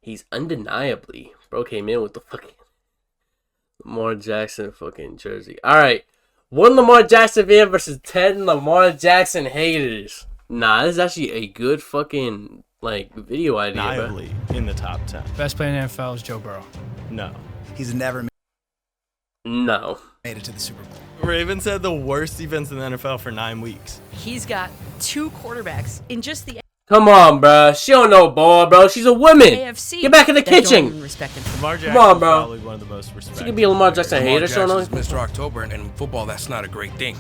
He's undeniably bro came in with the fucking Lamar Jackson fucking jersey. All right, one Lamar Jackson fan versus 10 Lamar Jackson haters. Nah, this is actually a good fucking like video idea, bro. Undeniably in the top 10. Best player in the NFL is Joe Burrow. No. He's never No. made it to the Super Bowl. Ravens had the worst defense in the NFL for 9 weeks. He's got 2 quarterbacks in just the Come on, bro. She don't know ball, bro. She's a woman. AFC. Get back in the that don't kitchen. even respect him. Lamar Jackson on, is bro. probably one of the most respected. She could be a Lamar Jackson Lamar hater. She don't know. Jackson's Mr. October, and in football, that's not a great thing.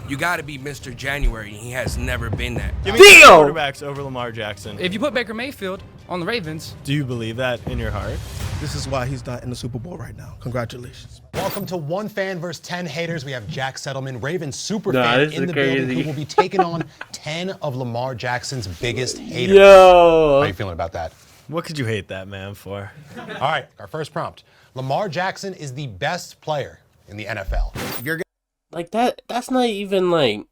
You got to be Mr. January, and he has never been that. Give me two Deal! quarterbacks over Lamar Jackson. If you put Baker Mayfield on the Ravens, Do you believe that in your heart? This is why he's not in the Super Bowl right now. Congratulations. Welcome to One Fan versus 10 Haters. We have Jack Settleman, Ravens super Nah, fan this in is the building, crazy. who will be taking on 10 of Lamar Jackson's biggest haters. Yo. How you feeling about that? What could you hate that man for? All right, our first prompt. Lamar Jackson is the best player in the NFL. If you're Like that. That's not even like.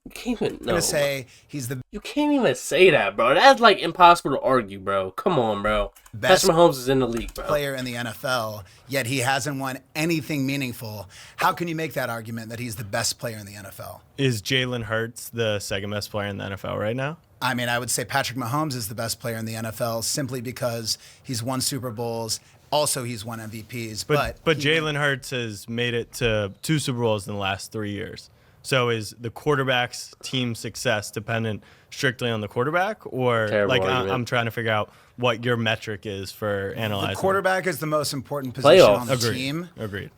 You can't even. No. gonna say he's the You can't even say that, bro. That's like impossible to argue, bro. Come on, bro. Best Patrick Mahomes is in the league, bro. player in the NFL, yet he hasn't won anything meaningful. How can you make that argument that he's the best player in the NFL? Is Jalen Hurts the second best player in the NFL right now? I mean, I would say Patrick Mahomes is the best player in the NFL simply because he's won Super Bowls. Also, he's won MVPs. But he- Jalen Hurts has made it to 2 Super Bowls in the last 3 years. So is the quarterback's team success dependent strictly on the quarterback, or Terrible like argument. I'm trying to figure out what your metric is for analyzing The quarterback is the most important position Playoffs. on the Agreed. team. Agreed.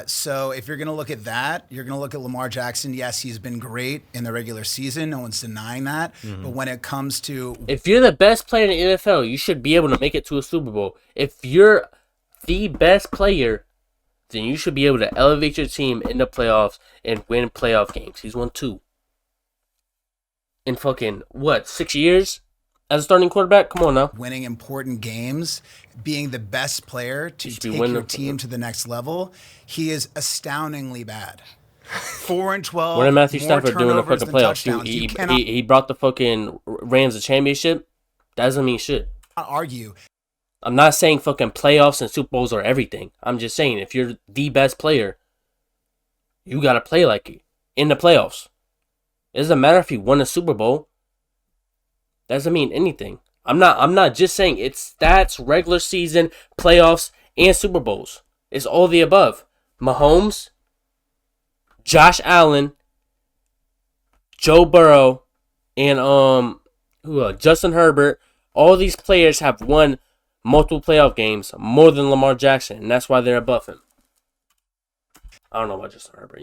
So if you're going to look at that, you're going to look at Lamar Jackson. Yes, he's been great in the regular season. No one's denying that. But when it comes to If you're the best player in the NFL, you should be able to make it to a Super Bowl. If you're the best player, then you should be able to elevate your team in the playoffs and win playoff games. He's won 2. In fucking, 6 years as a starting quarterback? Come on now. winning important games, being the best player to should be take winning your the- team to the next level, he is astoundingly bad. 4-12. What did Matthew more Stafford do in the turnovers fucking than playoffs? touchdowns. He, You he, cannot he brought the fucking Rams a championship? That doesn't mean shit. argue I'm not saying fucking playoffs and Super Bowls are everything. I'm just saying if you're the best player, you gotta play like it in the playoffs. It doesn't matter if you won a Super Bowl. That doesn't mean anything. I'm not just saying it's stats, regular season, playoffs, and Super Bowls. It's all the above. Mahomes, Josh Allen, Joe Burrow, and Justin Herbert. All these players have won multiple playoff games more than Lamar Jackson, and that's why they're above him. I don't know about Justin Herbert.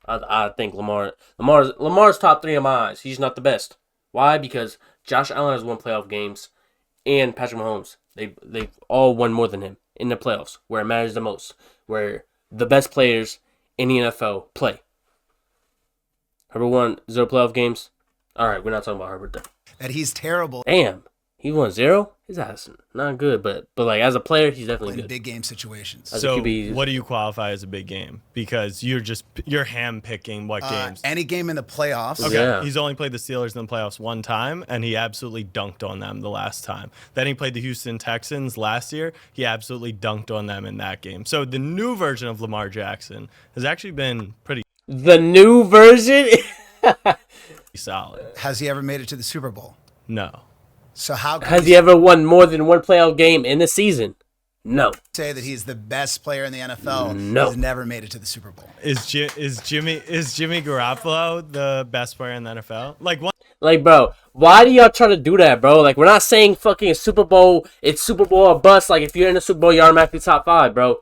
I think Lamar's top 3 in my eyes. He's not the best. Why? Because Josh Allen has won playoff games, and Patrick Mahomes. They've all won more than him in the playoffs, where it matters the most, where the best players in the NFL play. Herbert won 0 playoff games. All right, we're not talking about Herbert then. that he's terrible Damn, he won 0. His ass not good, but like as a player, he's definitely in good. big game situations. As a So QB, what do you qualify as a big game? Because you're hand picking what games. Any game in the playoffs. Okay, Yeah. he's only played the Steelers in the playoffs 1 time, and he absolutely dunked on them the last time. Then he played the Houston Texans last year. He absolutely dunked on them in that game. So the new version of Lamar Jackson has actually been pretty the new version. solid. Has he ever made it to the Super Bowl? No. So how can Has we he ever won more than 1 playoff game in the season? No. say that he's the best player in the NFL? No. He's never made it to the Super Bowl. Is Jimmy Garoppolo the best player in the NFL? Like, bro, why do y'all try to do that, bro? Like, we're not saying fucking Super Bowl. It's Super Bowl or bust. Like, if you're in the Super Bowl, you're automatically top 5, bro.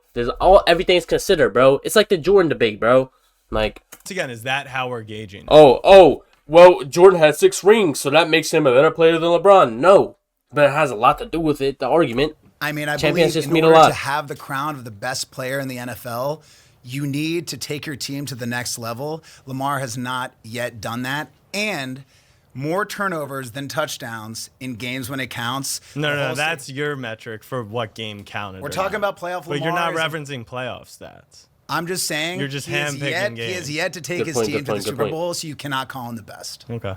Everything's considered, bro. It's like the Jordan debate, bro. Like, once again, is that how we're gauging? well, Jordan had 6 rings, so that makes him a better player than LeBron. No, but it has a lot to do with it. The argument. I mean, I Champions believe just in mean a order lot. to have the crown of the best player in the NFL, you need to take your team to the next level. Lamar has not yet done that. And more turnovers than touchdowns in games when it counts. No, that's your metric for what game counted. We're or talking not. about playoff But you're Lamar not is- referencing playoff stats. I'm just saying You're just he has handpicking yet, games. he has yet to take Good his point, team good to the point, good Super point. Bowl, so you cannot call him the best. Okay.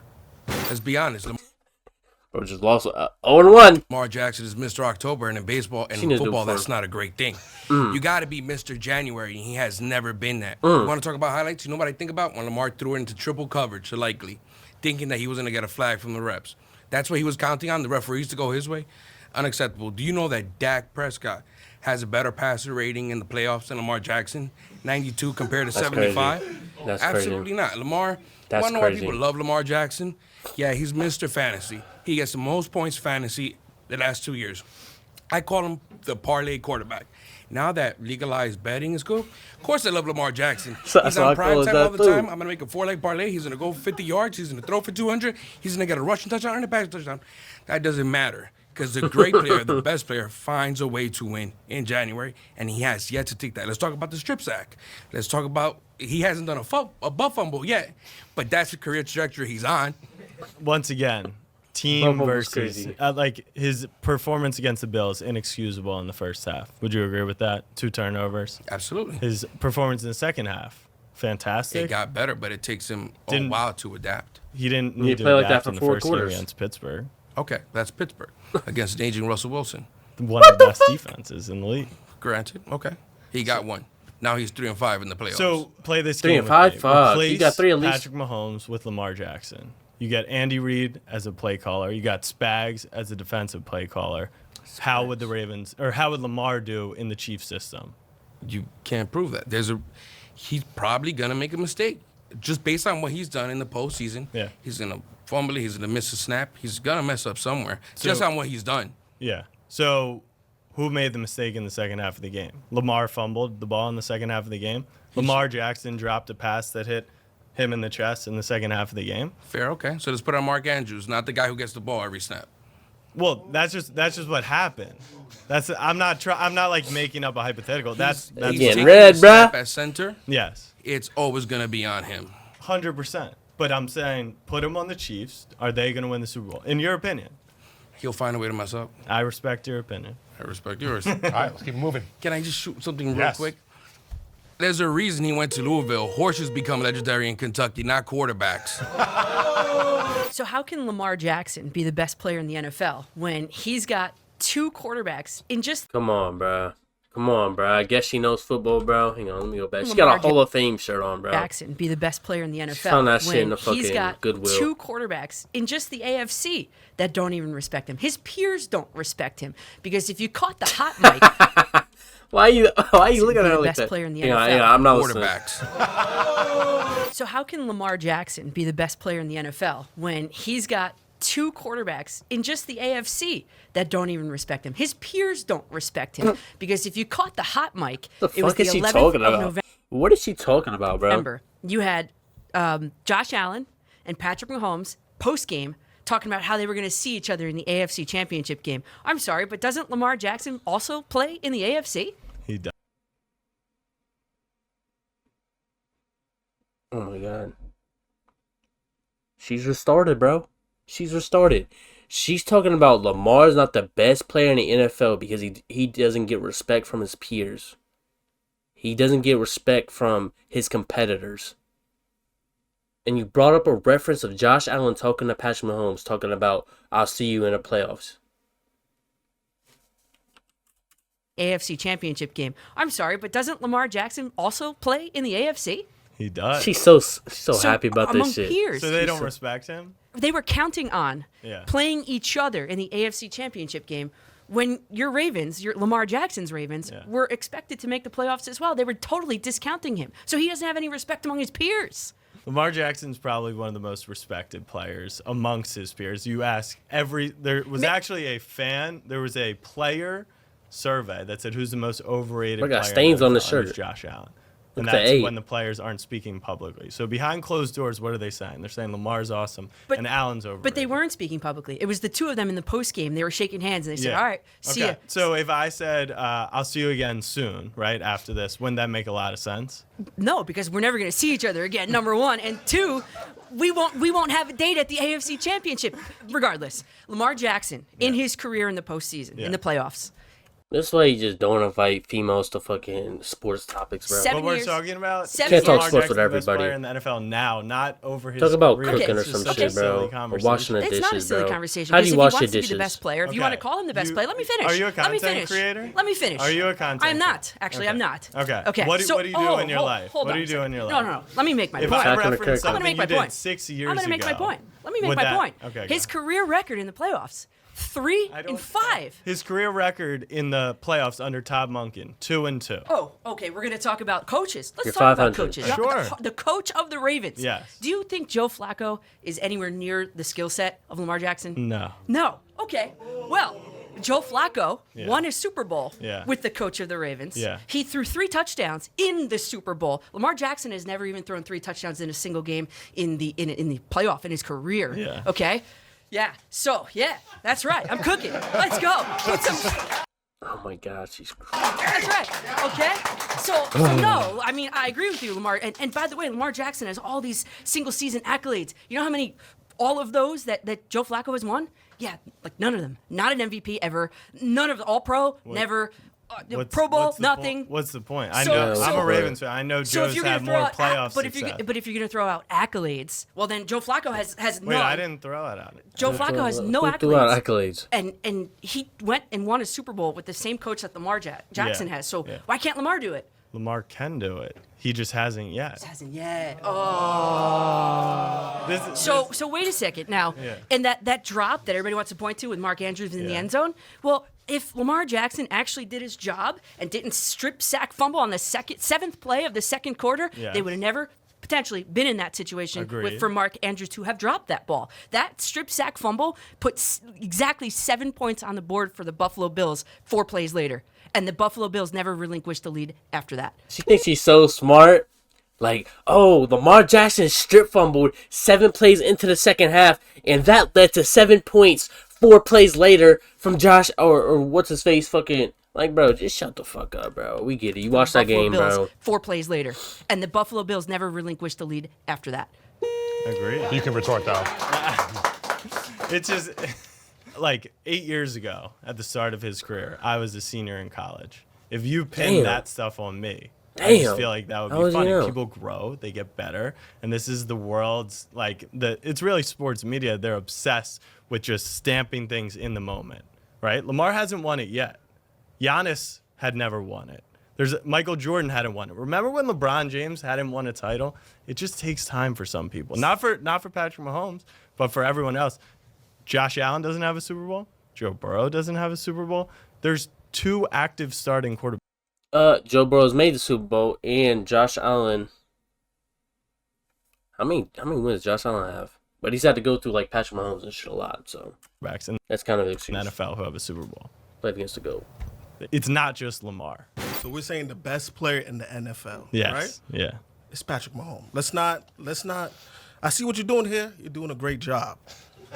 Let's be honest. Bro just lost 0-1. Lamar Jackson is Mr. October, and in baseball and She needs in to do football, it for that's him. not a great thing. You got to be Mr. January, and he has never been that. You want to talk about highlights? You know what I think about? When Lamar threw it into triple coverage to Likely, thinking that he was going to get a flag from the refs. That's what he was counting on, the referees to go his way. Unacceptable. Do you know that Dak Prescott has a better passer rating in the playoffs than Lamar Jackson? 92 compared to That's 75? crazy. That's Absolutely crazy. not. Lamar, That's you want to know why crazy. people love Lamar Jackson? Yeah, he's Mr. Fantasy. He gets the most points fantasy the last 2 years. I call him the parlay quarterback. Now that legalized betting is cool, of course I love Lamar Jackson. So- He's so I on call prime it time that all the too. time. I'm gonna make a 4-leg parlay. He's gonna go 50 yards. He's gonna throw for 200. He's gonna get a rushing touchdown and a passing touchdown. That doesn't matter because the great player, the best player, finds a way to win in January, and he has yet to take that. Let's talk about the strip sack. Let's talk about he hasn't done a butt fumble yet, but that's the career trajectory he's on. Once again, team Bumble was versus crazy. like his performance against the Bills inexcusable in the first half. Would you agree with that? 2 turnovers. Absolutely. His performance in the second half, fantastic. It got better, but it takes him a Didn't- while to adapt. He didn't He need to played like that adapt for in the 4 first quarters. game against Pittsburgh. Okay, that's Pittsburgh against an aging Russell Wilson. One of the best defenses in the league. Granted, okay. He got one. Now he's 3-5 in the playoffs. So play this 3 game. and 5? with me. Fuck. You Replace got 3 at least. Patrick Mahomes with Lamar Jackson. You got Andy Reid as a play caller. You got Spags as a defensive play caller. How would the Ravens or how would Lamar do in the Chiefs system? you can't prove that. He's probably gonna make a mistake just based on what he's done in the postseason. Yeah. He's gonna fumble. He's gonna miss a snap. He's gonna mess up somewhere So- just on what he's done. Yeah. So who made the mistake in the second half of the game? Lamar fumbled the ball in the second half of the game. Lamar Jackson dropped a pass that hit him in the chest in the second half of the game. Fair, okay. So let's put on Mark Andrews, not the guy who gets the ball every snap. Well, that's just what happened. I'm not like making up a hypothetical. That's He's getting taking red, the snap bruh. at center. yes, It's always gonna be on him. 100%. But I'm saying put him on the Chiefs. Are they going to win the Super Bowl? In your opinion? He'll find a way to mess up. I respect your opinion. I respect yours. All right, let's keep moving. Can I just shoot something real Yes. quick? There's a reason he went to Louisville. Horses become legendary in Kentucky, not quarterbacks. So how can Lamar Jackson be the best player in the NFL when he's got 2 quarterbacks in just Come on, bro. Come on, bro. I guess she knows football, bro. Hang on, let me go back. She Lamar got a Hall of Fame shirt on, bro. Jackson be the best player in the NFL found that shit in when the he's fucking got Goodwill. 2 quarterbacks in just the AFC that don't even respect him. His peers don't respect him because if you caught the hot mic, Why you looking at be her the like best that? player in the Hang on, NFL. hang on, I'm not listening. Quarterbacks. so how can Lamar Jackson be the best player in the NFL when he's got 2 quarterbacks in just the AFC that don't even respect him? His peers don't respect him because if you caught the hot mic, The it was fuck the is she 11th talking of about? What is she talking about, bro? November. You had Josh Allen and Patrick Mahomes post game talking about how they were going to see each other in the AFC Championship game. I'm sorry, but doesn't Lamar Jackson also play in the AFC? He does. Oh my god. She's restarted, bro. She's restarted. She's talking about Lamar's not the best player in the NFL because he doesn't get respect from his peers. He doesn't get respect from his competitors. And you brought up a reference of Josh Allen talking to Patrick Mahomes, talking about, I'll see you in the playoffs. AFC Championship game. I'm sorry, but doesn't Lamar Jackson also play in the AFC? He does. She's so happy about among this shit. peers, So they don't respect him? they were counting on Yeah. playing each other in the AFC Championship game when your Ravens, your Lamar Jackson's Ravens, Yeah. were expected to make the playoffs as well. They were totally discounting him. So he doesn't have any respect among his peers. Lamar Jackson's probably one of the most respected players amongst his peers. You ask there was actually there was a player survey that said who's the most overrated Look, player. got stains on the NFL, and it was shirt. Josh Allen. Look And at the that's eight. when the players aren't speaking publicly. So behind closed doors, what are they saying? They're saying Lamar's awesome and Allen's overrated. But they weren't speaking publicly. It was the two of them in the post game. They were shaking hands and they said, Yeah. "All right, see Okay. ya." So if I said, I'll see you again soon, right, after this, wouldn't that make a lot of sense? No, because we're never going to see each other again. Number one, and two, we won't have a date at the AFC Championship. Regardless, Lamar Jackson in his career in the postseason, Yeah. in the playoffs, This way you just don't invite females to fucking sports topics, bro. 7 What we're years. talking about? 7 Can't talk years. sports with Jackson's the best everybody. player in the NFL now, not over his Talk about career. cooking or It's just some such a shit, silly bro. Or conversation. washing the It's dishes, not a silly bro. conversation. How do because you if wash he your wants to be dishes? the best player, if you Okay. want to call him the best player, let me finish. Are you a Let me content finish. creator? Let me finish. Are you a content I'm not. creator? Actually, Okay. I'm not. Okay. Okay. What do you do in your life? Hold What on do a you do second. in your No, life? no, no. Let me make my If point. I Back on the reference curve. I'm gonna something make you my did point. 6 years I'm gonna make my ago, point. Let me make would my that- point. Okay, His go. career record in the playoffs: 3 and 5. His career record in the playoffs under Todd Monken, 2-2. Oh, okay. We're gonna talk about coaches. Let's You're talk about 500. coaches. Sure. The coach of the Ravens. Yes. Do you think Joe Flacco is anywhere near the skill set of Lamar Jackson? No. No. Okay. Well, Joe Flacco Yeah. won a Super Bowl Yeah. with the coach of the Ravens. Yeah. He threw 3 touchdowns in the Super Bowl. Lamar Jackson has never even thrown 3 touchdowns in a single game in the playoff in his career. Yeah. Okay. Yeah. So yeah, that's right. I'm cooking. Let's go. Put some. Oh my God, she's. That's right. Okay. So no, I mean I agree with you, Lamar. And by the way, Lamar Jackson has all these single season accolades. You know how many? All of those that Joe Flacco has won? Yeah, like none of them. Not an MVP ever. None of the All Pro. Never. Pro Bowl. what's the Nothing. point? What's the point? I So- know. I'm so- a Ravens fan. I know So if Joe's you're had gonna throw more out, playoff but if success. you're gonna throw out accolades, well then Joe Flacco has none. Wait, I didn't throw it out. Joe Flacco has no Who threw out accolades. accolades? And he went and won a Super Bowl with the same coach that Lamar Jackson has. So Yeah. why can't Lamar do it? Lamar can do it. He just hasn't yet. Hasn't yet. Oh. So wait a second now. Yeah. And that drop that everybody wants to point to with Mark Andrews in the Yeah. end zone. Well, if Lamar Jackson actually did his job and didn't strip sack fumble on the seventh play of the second quarter, Yes. they would have never potentially been in that situation Agreed. for Mark Andrews to have dropped that ball. That strip sack fumble put exactly 7 points on the board for the Buffalo Bills 4 plays later. And the Buffalo Bills never relinquished the lead after that. She thinks she's so smart. Like, oh, Lamar Jackson strip fumbled 7 plays into the second half, and that led to 7 points 4 plays later from Josh or what's his face fucking. Like, bro, just shut the fuck up, bro. We get it. You watched that Buffalo game, Bills, bro. 4 plays later. And the Buffalo Bills never relinquished the lead after that. Agreed. You can retort though. It's just like 8 years ago at the start of his career, I was a senior in college. If you pin Damn. that stuff on me, I just Damn. feel like that would How be was funny. you know? People grow, they get better, and this is the world's it's really sports media. They're obsessed with just stamping things in the moment, right? Lamar hasn't won it yet. Giannis had never won it. Michael Jordan hadn't won it. Remember when LeBron James hadn't won a title? It just takes time for some people. Not for Patrick Mahomes, but for everyone else. Josh Allen doesn't have a Super Bowl. Joe Burrow doesn't have a Super Bowl. There's 2 active starting quarterbacks. Joe Burrow's made the Super Bowl, and Josh Allen. How many wins does Josh Allen have? But he's had to go through like Patrick Mahomes and shit a lot, so in that's kind of an the excuse. NFL who have a Super Bowl. Played against the GOAT. It's not just Lamar. So we're saying the best player in the NFL, Yes. right? Yeah. It's Patrick Mahomes. Let's not. I see what you're doing here. You're doing a great job,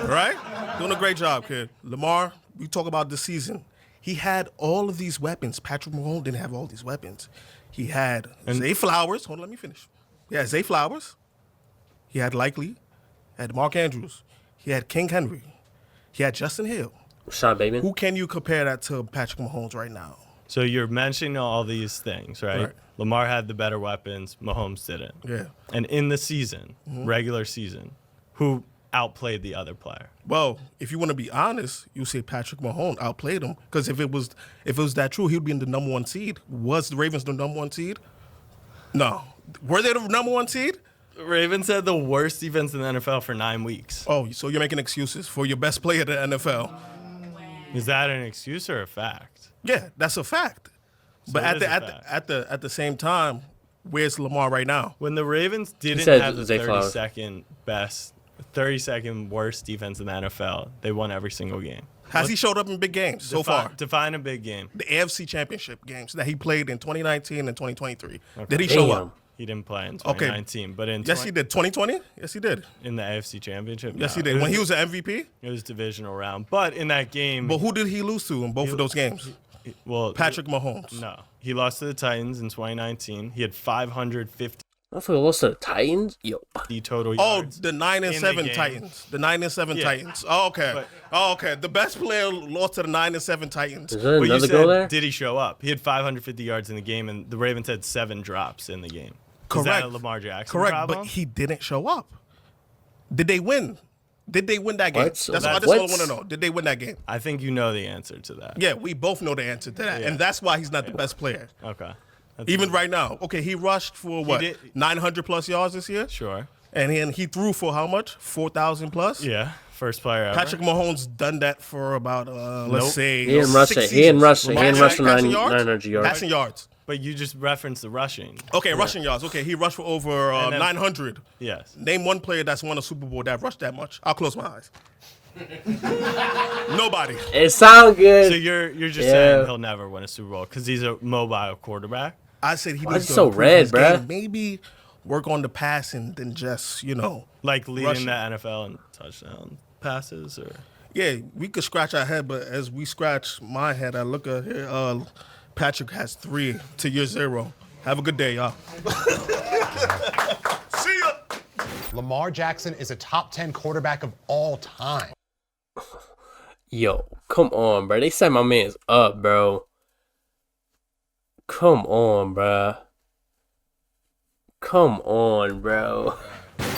all right? Doing a great job, kid. Lamar, we talk about this season. He had all of these weapons. Patrick Mahomes didn't have all these weapons. He had Zay Flowers. Hold on, let me finish. He had Zay Flowers. He had Likely. He had Mark Andrews. He had King Henry. He had Justin Hill. Rashad Bateman. Who can you compare that to Patrick Mahomes right now? So you're mentioning all these things, right? Right. Lamar had the better weapons. Mahomes didn't. Yeah. And in the season, regular season, who outplayed the other player? Well, if you want to be honest, you say Patrick Mahomes outplayed him. Because if it was that true, he would be in the number 1 seed. Was the Ravens the number 1 seed? No. Were they the number 1 seed? Ravens had the worst defense in the NFL for 9 weeks. Oh, so you're making excuses for your best player in the NFL? Is that an excuse or a fact? Yeah, that's a fact. But it at is a at the same time, where's Lamar right now? When the Ravens didn't said have the Zay Flowers. 32nd worst defense in the NFL, they won every single game. Has he showed up in big games so far? Define a big game. The AFC Championship games that he played in 2019 and 2023. Did he show Damn. up? He didn't play in Okay. 2019, but in Yes, he did. 2020? Yes, he did. in the AFC Championship. Yes, no. he did. When he was an MVP? It was divisional round, but in that game, But who did he lose to in both of those games? well, Patrick Mahomes. No, he lost to the Titans in 2019. He had 550 I feel lost to the Titans. Yo, The total Oh, yards. the 9 and in the 7 game. Titans. The 9 and 7 Yeah. Titans. Oh, okay. But- Oh, okay. The best player lost to the 9 and 7 Titans. is there But you another girl said, there? did he show up? He had 550 yards in the game, and the Ravens had 7 drops in the game. Correct. Is that a Lamar Jackson Correct, problem? but he didn't show up. Did they win? Did they win that game? What? That's all I What? want to know. Did they win that game? I think you know the answer to that. Yeah, we both know the answer to that, Yeah. and that's why he's not the best player. Okay. That's Even good. right now. Okay, he rushed for what? did- 900 plus yards this year? Sure. And he threw for how much? 4,000 plus? Yeah. First player ever. Patrick Mahomes done that for about, Nope. let's say, He didn't rush 6 it. He didn't seasons. rush it. He didn't rush for Passing 900 yards. Passing yards. But you just referenced the rushing. Okay, rushing yards. Okay, he rushed for over And then- 900. Yes. Name one player that's won a Super Bowl that rushed that much. I'll close my eyes. Nobody. It sound good. So you're just Yeah. saying he'll never win a Super Bowl because he's a mobile quarterback? I said he Why needs is to he so improve red, his bruh? game. Maybe work on the passing than just, Like leading Rushing. the NFL in touchdown passes? Or yeah, we could scratch our head, but as we scratch my head, I look at here, Patrick has 3 to your 0. Have a good day, y'all. See ya. Lamar Jackson is a top 10 quarterback of all time. Yo, come on, bro. They set my man's up, bro. Come on, bro. Come on, bro.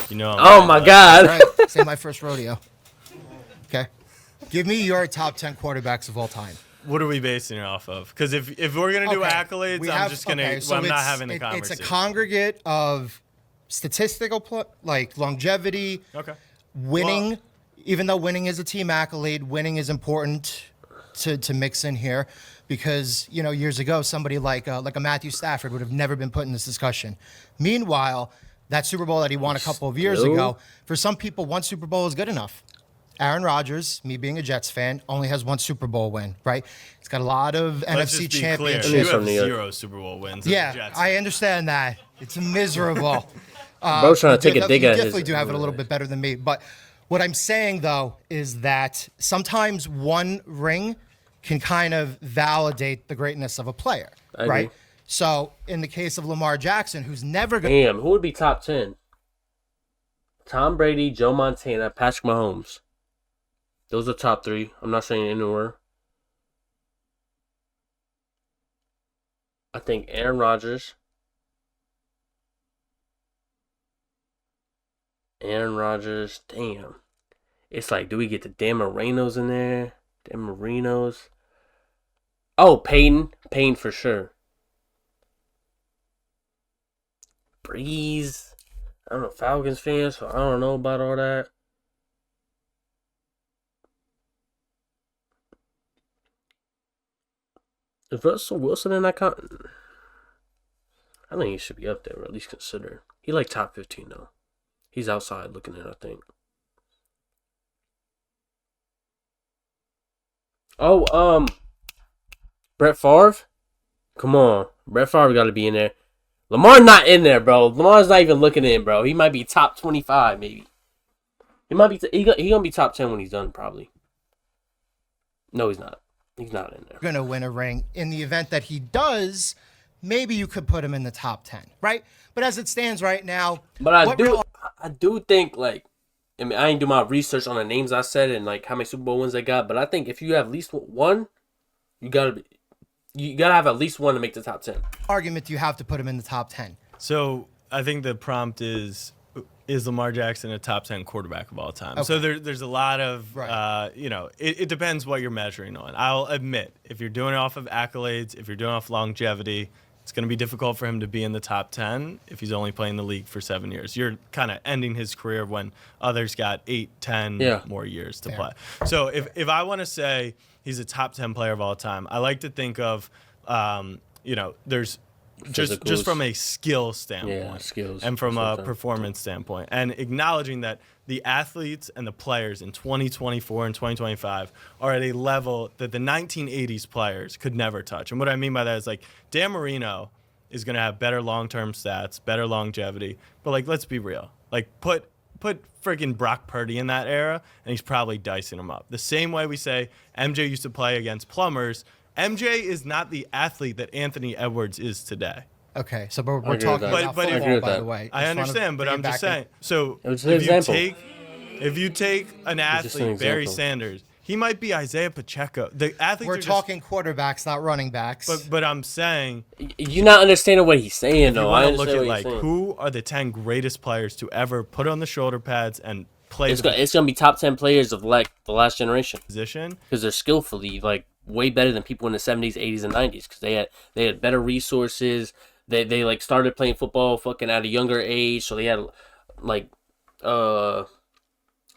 you know. Oh my God. Right. This ain't my first rodeo. Okay. Give me your top 10 quarterbacks of all time. What are we basing it off of? Because if we're gonna do Okay. accolades, We I'm have- just gonna. okay, so I'm not it's- having the It's conversation. a congregate of statistical, like longevity, Okay. winning. Well- Even though winning is a team accolade, winning is important to mix in here, because years ago somebody like a Matthew Stafford would have never been put in this discussion. Meanwhile, that Super Bowl that he won a couple of years Still? ago, for some people, one Super Bowl is good enough. Aaron Rodgers, me being a Jets fan, only has 1 Super Bowl win, right? He's got a lot of Let's NFC just be clear. championships. You from have New York. 0 Super Bowl wins. as a Yeah, Jets I fan. understand that. It's miserable. Bro's trying to take a dig You at his. definitely do have it a little bit better than me. But what I'm saying, though, is that sometimes one ring can kind of validate the greatness of a player, I right? agree. So in the case of Lamar Jackson, who's never going to Damn, who would be top 10? Tom Brady, Joe Montana, Patrick Mahomes. Those are top 3. I'm not saying anywhere. I think Aaron Rodgers. Damn. It's like, do we get the Dan Marinos in there? Dan Marinos. Oh, Peyton for sure. Breeze. I don't know, Falcons fans, so I don't know about all that. Is Russell Wilson in that I think he should be up there, or at least consider. He like top 15 though. He's outside looking in, I think. Oh, Brett Favre? Come on. Brett Favre got to be in there. Lamar not in there, bro. Lamar's not even looking in, bro. He might be top 25, maybe. He might be. He gonna be top 10 when he's done, probably. No, he's not. He's not in there. win a ring. In the event that he does, maybe you could put him in the top 10, right? But as it stands right now, But I what do. real- I do think like. I mean, I ain't do my research on the names I said and like how many Super Bowl wins they got. But I think if you have at least one, you gotta have at least one to make the top 10. argument do you have to put him in the top 10? So I think the prompt is Lamar Jackson a top 10 quarterback of all time? So there's a lot of, Right. it depends what you're measuring on. I'll admit, if you're doing it off of accolades, if you're doing it off longevity, it's going to be difficult for him to be in the top 10 if he's only playing the league for 7 years. You're kind of ending his career when others got 8, 10 more years to play. So if I want to say he's a top 10 player of all time, I like to think of, there's just Physicals. from a skill standpoint, skills. and from a Sometimes. performance standpoint, and acknowledging that the athletes and the players in 2024 and 2025 are at a level that the 1980s players could never touch. And what I mean by that is like Dan Marino is going to have better long-term stats, better longevity, but like let's be real, like put freaking Brock Purdy in that era, and he's probably dicing him up. The same way we say MJ used to play against plumbers. MJ is not the athlete that Anthony Edwards is today. Okay, so we're agree with talking that. about But if- football, I agree with by that. the way. I Just wanna understand, but bring I'm it just back in. saying. So It was an if you example. take an just an athlete, Barry example. Sanders, he might be Isaiah Pacheco. The athletes We're are just- talking quarterbacks, not running backs. but I'm saying You're not understanding what he's saying, if you though. I want to look understand at what like he's saying. who are the 10 greatest players to ever put on the shoulder pads and play It's the gonna be top 10 players of like the last generation position. because they're skillfully like way better than people in the 70s, 80s, and 90s because they had better resources. They like started playing football fucking at a younger age, so they had like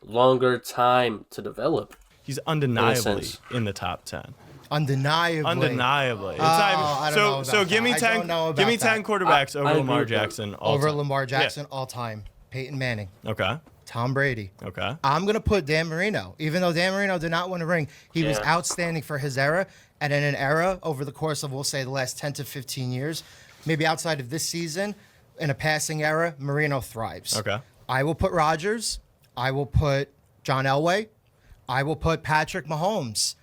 longer time to develop. He's undeniably sense. in the top 10. Undeniably. Undeniably. It's Oh, not I even, don't know so about give me that. I 10 don't know give me about 10 that. quarterbacks over I agree Lamar with that. Jackson all Over time. Lamar Yeah. Jackson all time. Peyton Manning. Okay. Tom Brady. Okay. I'm going to put Dan Marino. Even though Dan Marino did not win a ring, he was Yeah. outstanding for his era. And in an era over the course of, we'll say, the last 10 to 15 years, maybe outside of this season, in a passing era, Marino thrives. Okay. I will put Rodgers. I will put John Elway. I will put Patrick Mahomes.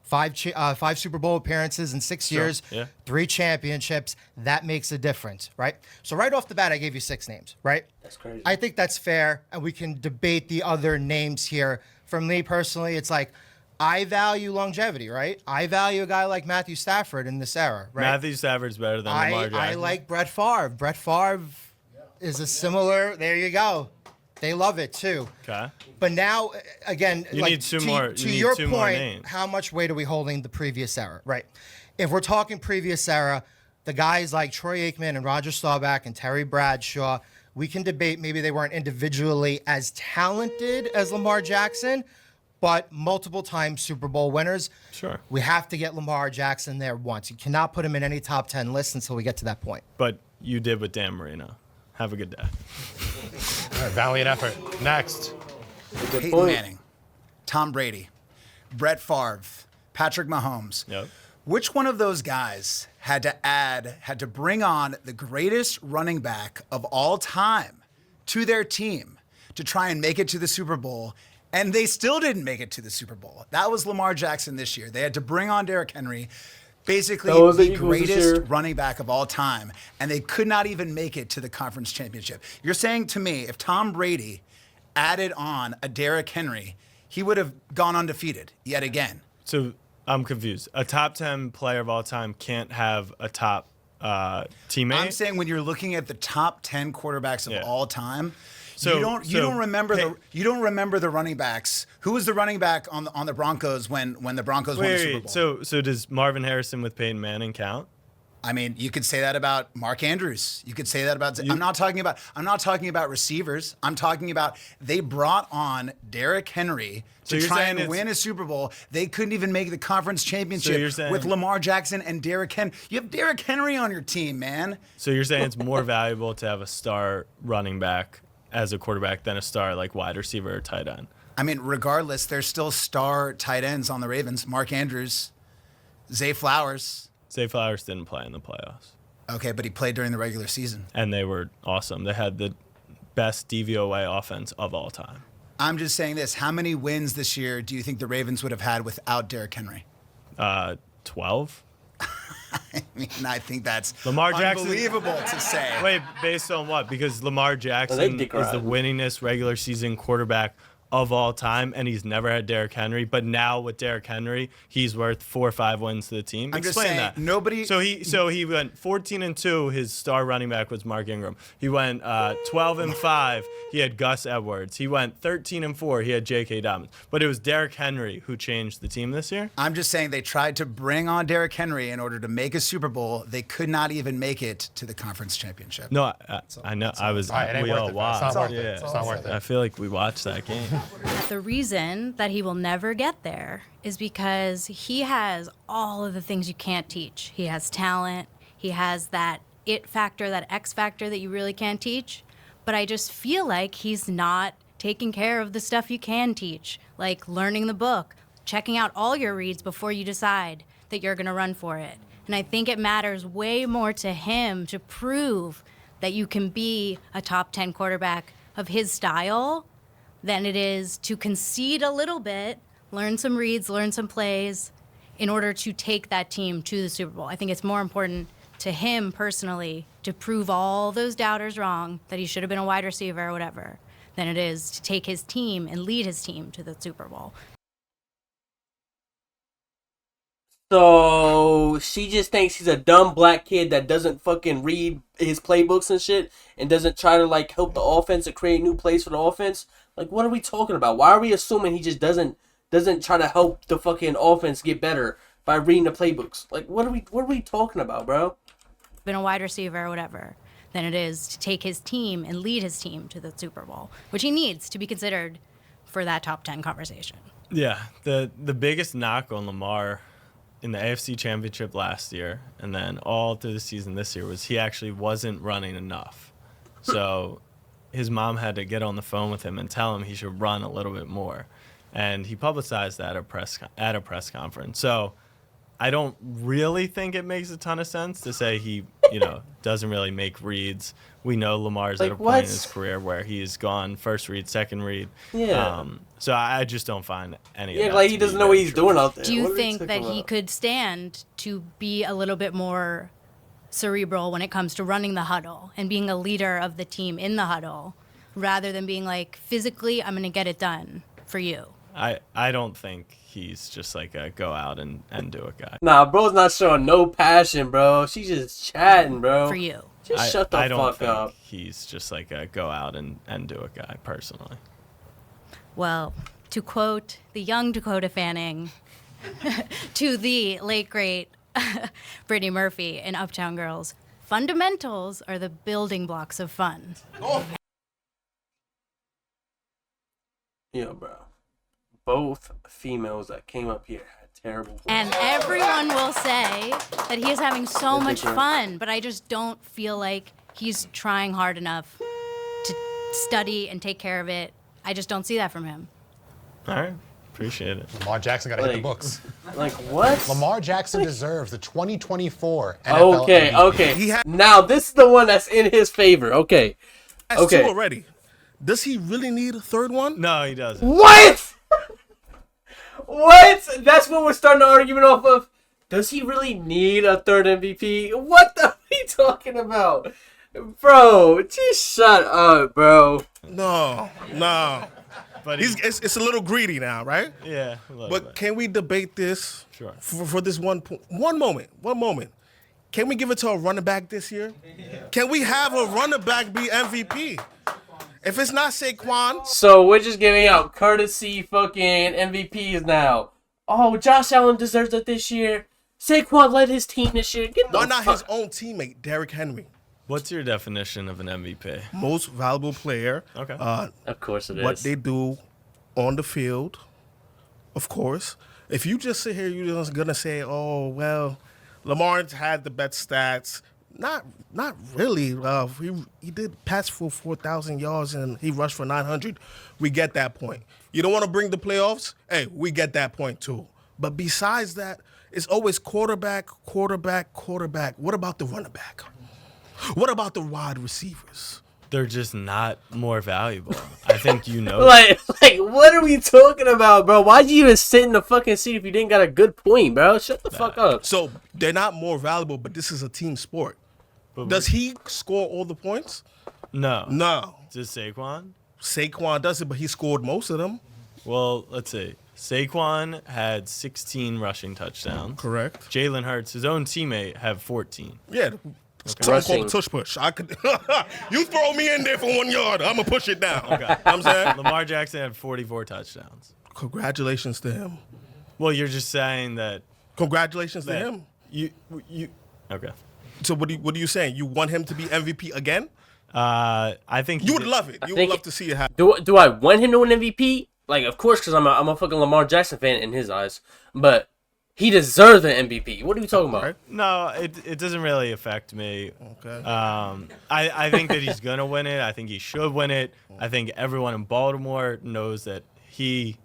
Five Super Bowl appearances in 6 years, yeah. 3 championships. That makes a difference, right? So right off the bat, I gave you 6 names, right? That's crazy. I think that's fair, and we can debate the other names here. For me personally, it's like I value longevity, right? I value a guy like Matthew Stafford in this era, right? Matthew Stafford's better than Lamar Jackson. I like Brett Favre. Brett Favre is a similar. There you go. They love it too. Okay. But now, again, You like, need two to, more- to you need your two more point, names. how much weight are we holding the previous era, right? If we're talking previous era, the guys like Troy Aikman and Roger Staubach and Terry Bradshaw, we can debate maybe they weren't individually as talented as Lamar Jackson, but multiple time Super Bowl winners. Sure. We have to get Lamar Jackson there once. You cannot put him in any top 10 list until we get to that point. But you did with Dan Marino. Have a good day. All right, valiant effort. Next. Peyton point. Manning, Tom Brady, Brett Favre, Patrick Mahomes. Yep. Which one of those guys had to bring on the greatest running back of all time to their team to try and make it to the Super Bowl? And they still didn't make it to the Super Bowl. That was Lamar Jackson this year. They had to bring on Derrick Henry, basically That was the the Eagles this greatest year. running back of all time, and they could not even make it to the conference championship. You're saying to me, if Tom Brady added on a Derrick Henry, he would have gone undefeated yet again. So I'm confused. A top 10 player of all time can't have a top teammate? I'm saying when you're looking at the top 10 quarterbacks of Yeah. all time, So- you don't so remember pick- you don't remember the running backs. Who was the running back on the Broncos when the Broncos won the Super Bowl? So does Marvin Harrison with Peyton Manning count? I mean, you could say that about Mark Andrews. You could say that about. I'm not talking about receivers. I'm talking about they brought on Derrick Henry So to you're try saying and it's- win a Super Bowl. They couldn't even make the conference you're championship saying- with Lamar Jackson and Derrick Henry. You have Derrick Henry on your team, man. So you're saying it's more valuable to have a star running back as a quarterback than a star like wide receiver or tight end? I mean, regardless, there's still star tight ends on the Ravens. Mark Andrews, Zay Flowers. Zay Flowers didn't play in the playoffs, Okay, but he played during the regular season. and they were awesome. They had the best DVOA offense of all time. I'm just saying this. How many wins this year do you think the Ravens would have had without Derrick Henry? 12? I mean, I think that's Lamar Jackson- unbelievable to say. Wait, based on what? Because Lamar Jackson they is dick the ride. winningest regular season quarterback of all time, and he's never had Derrick Henry. But now with Derrick Henry, he's worth 4 or 5 wins to the team. I'm just Explain saying, that. nobody- So he went 14-2. His star running back was Mark Ingram. He went 12-5. He had Gus Edwards. He went 13-4. He had J.K. Dobbins. But it was Derrick Henry who changed the team this year. I'm just saying they tried to bring on Derrick Henry in order to make a Super Bowl. They could not even make it to the conference championship. No, I know. I was. All right, it ain't We worth all it. It's watched. not worth it. Yeah. It's not worth it. I feel like we watched that game. The reason that he will never get there is because he has all of the things you can't teach. He has talent. He has that it factor, that X factor that you really can't teach. But I just feel like he's not taking care of the stuff you can teach, like learning the book, checking out all your reads before you decide that you're going to run for it. And I think it matters way more to him to prove that you can be a top 10 quarterback of his style than it is to concede a little bit, learn some reads, learn some plays in order to take that team to the Super Bowl. I think it's more important to him personally to prove all those doubters wrong, that he should have been a wide receiver or whatever, than it is to take his team and lead his team to the Super Bowl. So she just thinks he's a dumb black kid that doesn't fucking read his playbooks and shit and doesn't try to like help the offense and create new plays for the offense. Like, what are we talking about? Why are we assuming he just doesn't try to help the fucking offense get better by reading the playbooks? Like, what are we talking about, bro? Been a wide receiver or whatever, than it is to take his team and lead his team to the Super Bowl, which he needs to be considered for that top 10 conversation. Yeah, the biggest knock on Lamar in the AFC Championship last year and then all through the season this year was he actually wasn't running enough. So his mom had to get on the phone with him and tell him he should run a little bit more. And he publicized that at a press conference. So I don't really think it makes a ton of sense to say he, doesn't really make reads. We know Lamar's at a point in his career where he's gone first read, second read. Yeah. So I just don't find any of that. Yeah, like he doesn't know what he's doing out there. Do you think that he could stand to be a little bit more cerebral when it comes to running the huddle and being a leader of the team in the huddle, rather than being like, physically, I'm going to get it done for you? I don't think he's just like a go out and do it guy. Nah, bro's not showing no passion, bro. She's just chatting, bro. For you. Just shut the I don't fuck think up. he's just like a go out and do it guy, personally. Well, to quote the young Dakota Fanning to the late, great Brittany Murphy in Uptown Girls, fundamentals are the building blocks of fun. Yeah, bro. Both females that came up here had terrible voices. And everyone will say that he is having so much fun, but I just don't feel like he's trying hard enough to study and take care of it. I just don't see that from him. All right. Appreciate it. Lamar Jackson got to hit the books. Like, what? Lamar Jackson deserves the 2024 NFL Okay, MVP. okay. Now, this is the one that's in his favor. Okay. That's Okay. two already. Does he really need a third one? No, he doesn't. What? What? That's what we're starting the argument off of? Does he really need a third MVP? What the are you talking about? Bro, just shut up, bro. No. But it's a little greedy now, right? Yeah. A little But bit. can we debate this Sure. for this one moment? Can we give it to a running back this year? Can we have a running back be MVP? If it's not Saquon, So we're just giving out courtesy fucking MVPs now. Oh, Josh Allen deserves it this year. Saquon led his team this year. Get the why not fuck- his own teammate, Derrick Henry? What's your definition of an MVP? Most valuable player. Okay. Of course it is. What they do on the field, of course. If you just sit here, you're just gonna say, "Oh well, Lamar's had the best stats." Not really. He did pass for 4,000 yards and he rushed for 900. We get that point. You don't want to bring the playoffs? Hey, we get that point too. But besides that, it's always quarterback. What about the running back? What about the wide receivers? They're just not more valuable. I think you know. Like, what are we talking about, bro? Why'd you even sit in the fucking seat if you didn't got a good point, bro? Shut the fuck up. So they're not more valuable, but this is a team sport. Does he score all the points? No. No. Just Saquon? Saquon does it, but he scored most of them. Well, let's see. Saquon had 16 rushing touchdowns. Correct. Jalen Hurts, his own teammate, have 14. Yeah. Something called the tush push. I could. You throw me in there for 1 yard, I'm gonna push it down. Okay. You know what I'm saying? Lamar Jackson had 44 touchdowns. Congratulations to him. Well, you're just saying that. Congratulations to him. You. Okay. So what are you saying? You want him to be MVP again? I think You would love it. You would love to see it happen. Do I want him to win MVP? Like, of course, because I'm a fucking Lamar Jackson fan in his eyes. But he deserves an MVP. What are you talking about? Right. No, it doesn't really affect me. Okay. I think that he's gonna win it. I think he should win it. I think everyone in Baltimore knows that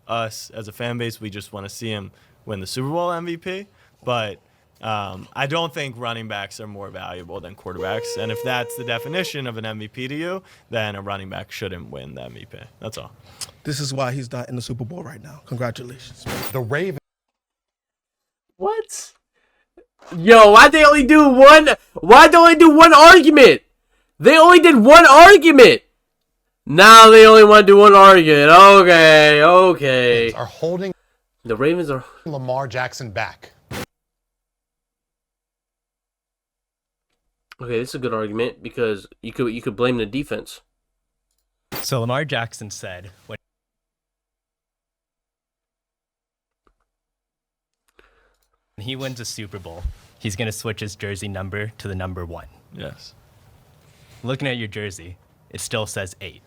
us as a fan base, we just want to see him win the Super Bowl MVP. But I don't think running backs are more valuable than quarterbacks. And if that's the definition of an MVP to you, then a running back shouldn't win the MVP. That's all. This is why he's not in the Super Bowl right now. Congratulations. The Ravens. What? Yo, why'd they only do Why don't I do one argument? They only did one argument. Now they only want to do one argument. Okay. Are holding The Ravens are Lamar Jackson back. okay. This is a good argument because you could blame the defense. So Lamar Jackson said when he wins a Super Bowl, he's going to switch his jersey number to the number 1. Yes. Looking at your jersey, it still says 8.